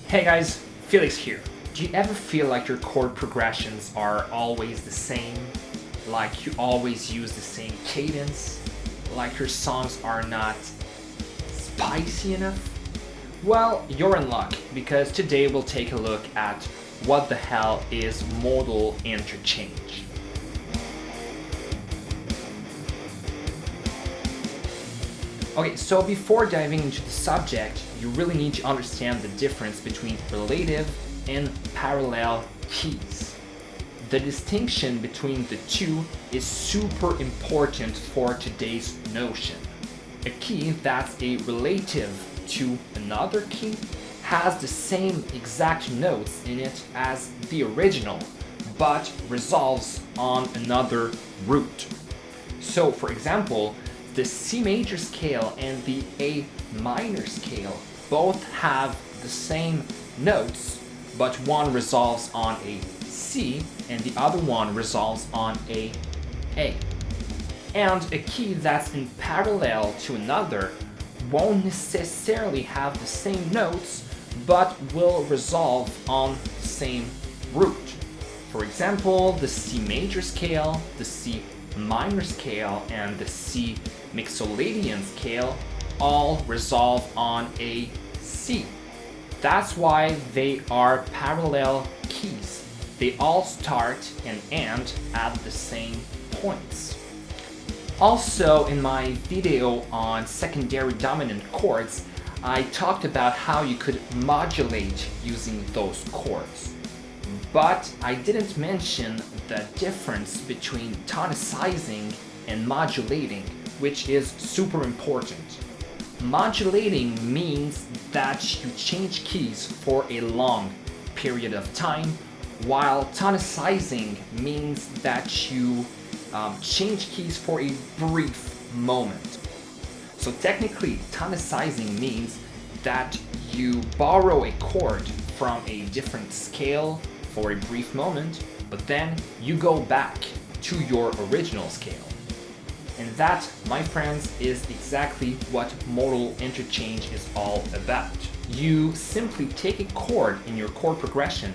Hey guys, Felix here. Do you ever feel like your chord progressions are always the same? Like you always use the same cadence? Like your songs are not spicy enough? Well, you're in luck because today we'll take a look at what the hell is modal interchange. Okay, so before diving into the subject, you really need to understand the difference between relative and parallel keys. The distinction between the two is super important for today's notion. A key that's a relative to another key has the same exact notes in it as the original, but resolves on another root. So, for example, the C major scale and the A minor scale both have the same notes, but one resolves on a C and the other one resolves on a A. And a key that's in parallel to another won't necessarily have the same notes, but will resolve on the same root. For example, the C major scale, the C minor scale, and the C mixolydian scale all resolve on a C. That's why they are parallel keys. They all start and end at the same points. Also, in my video on secondary dominant chords, I talked about how you could modulate using those chords. But I didn't mention the difference between tonicizing and modulating, which is super important. Modulating means that you change keys for a long period of time, while tonicizing means that you change keys for a brief moment. So technically, tonicizing means that you borrow a chord from a different scale for a brief moment, but then you go back to your original scale. And that, my friends, is exactly what modal interchange is all about. You simply take a chord in your chord progression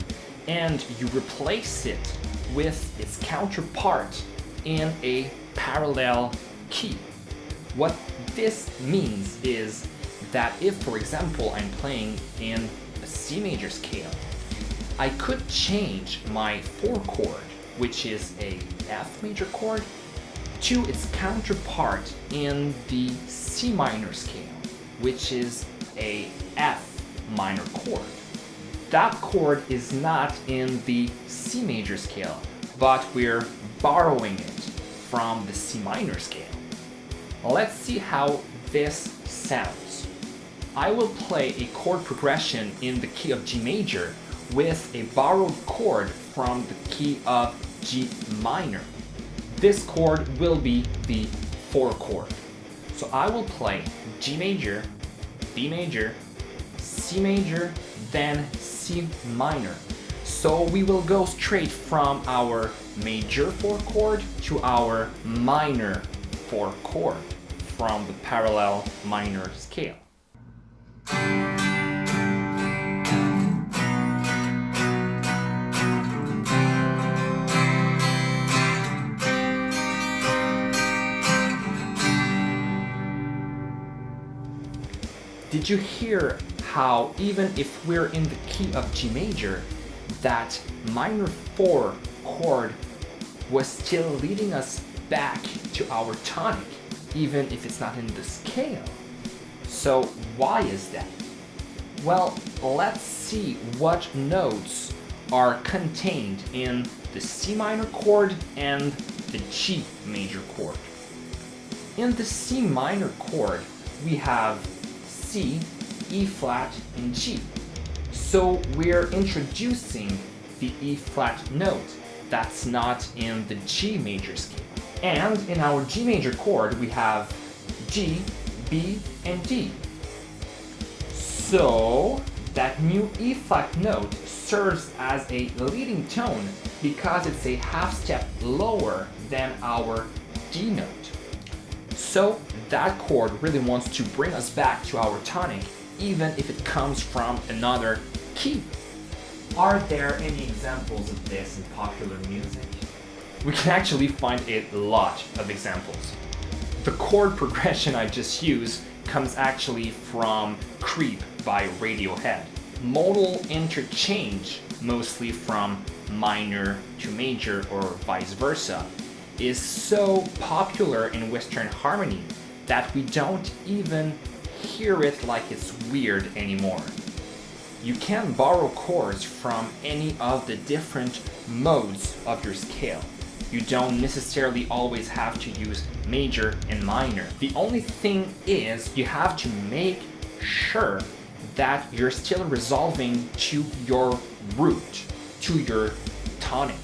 and you replace it with its counterpart in a parallel key. What this means is that if, for example, I'm playing in a C major scale, I could change my 4 chord, which is a F major chord, to its counterpart in the C minor scale, which is a F minor chord. That chord is not in the C major scale, but we're borrowing it from the C minor scale. Let's see how this sounds. I will play a chord progression in the key of G major with a borrowed chord from the key of G minor. This chord will be the 4 chord. So I will play G major, B major, C major, then C minor. So we will go straight from our major 4 chord to our minor 4 chord from the parallel minor scale. Did you hear how even if we're in the key of G major, that minor 4 chord was still leading us back to our tonic, even if it's not in the scale? So why is that? Well, let's see what notes are contained in the C minor chord and the G major chord. In the C minor chord, we have C, E flat, and G. So we're introducing the E flat note that's not in the G major scale. And in our G major chord, we have G, B, and D. So that new E flat note serves as a leading tone because it's a half step lower than our D note. So that chord really wants to bring us back to our tonic, even if it comes from another key. Are there any examples of this in popular music? We can actually find a lot of examples. The chord progression I just used comes actually from Creep by Radiohead. Modal Interchange, mostly from minor to major or vice versa, is so popular in Western harmony that we don't even hear it like it's weird anymore. You can borrow chords from any of the different modes of your scale. You don't necessarily always have to use major and minor. The only thing is you have to make sure that you're still resolving to your root, to your tonic.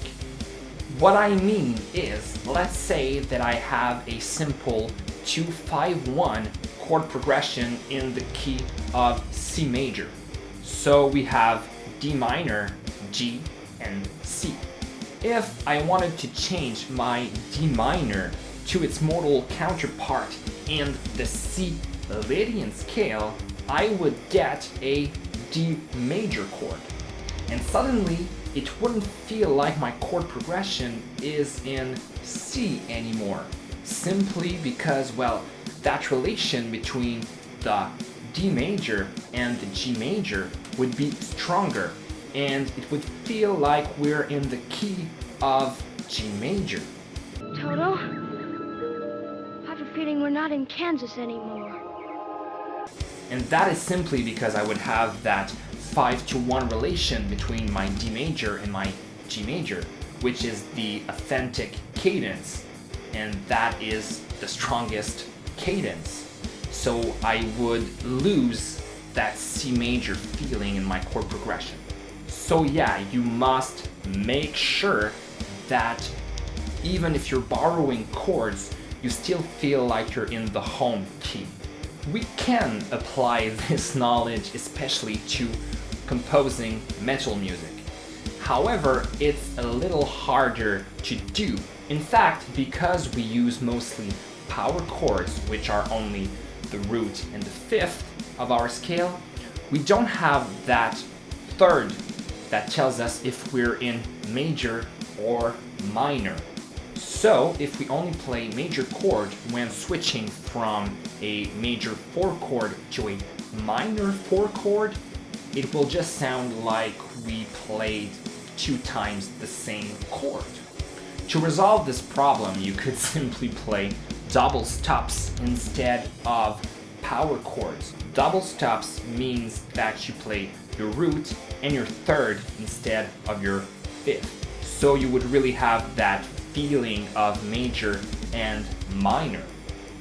What I mean is, let's say that I have a simple 2-5-1 chord progression in the key of C major. So we have D minor, G, and C. If I wanted to change my D minor to its modal counterpart in the C Lydian scale, I would get a D major chord. And suddenly, it wouldn't feel like my chord progression is in C anymore. Simply because, well, that relation between the D major and the G major would be stronger, and it would feel like we're in the key of G major. Toto, I have a feeling we're not in Kansas anymore. And that is simply because I would have that 5-to-1 relation between my D major and my G major, which is the authentic cadence, and that is the strongest cadence. So I would lose that C major feeling in my chord progression. So yeah, you must make sure that even if you're borrowing chords, you still feel like you're in the home key. We can apply this knowledge especially to composing metal music. However, it's a little harder to do. In fact, because we use mostly power chords, which are only the root and the fifth of our scale, we don't have that third that tells us if we're in major or minor. So if we only play major chord when switching from a major 4 chord to a minor 4 chord, it will just sound like we played 2 times the same chord. To resolve this problem, you could simply play double stops instead of power chords. Double stops means that you play your root and your third instead of your fifth. So you would really have that feeling of major and minor.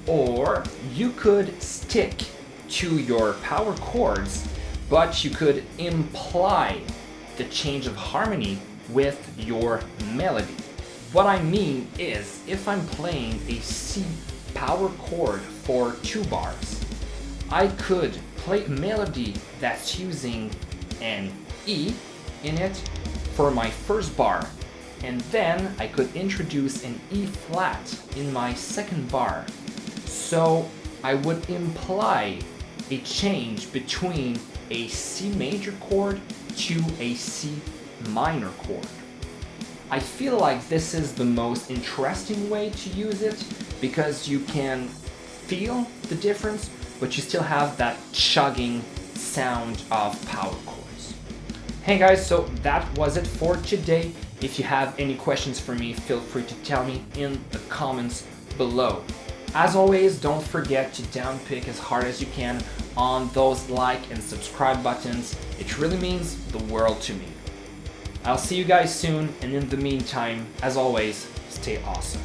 Or you could stick to your power chords, but you could imply the change of harmony with your melody. What I mean is, if I'm playing a C power chord for 2 bars, I could play a melody that's using an E in it for my first bar, and then I could introduce an E flat in my second bar. So I would imply a change between a C major chord to a C minor chord. I feel like this is the most interesting way to use it because you can feel the difference, but you still have that chugging sound of power chords. Hey guys, so that was it for today. If you have any questions for me, feel free to tell me in the comments below. As always, don't forget to downpick as hard as you can on those like and subscribe buttons. It really means the world to me. I'll see you guys soon, and in the meantime, as always, stay awesome.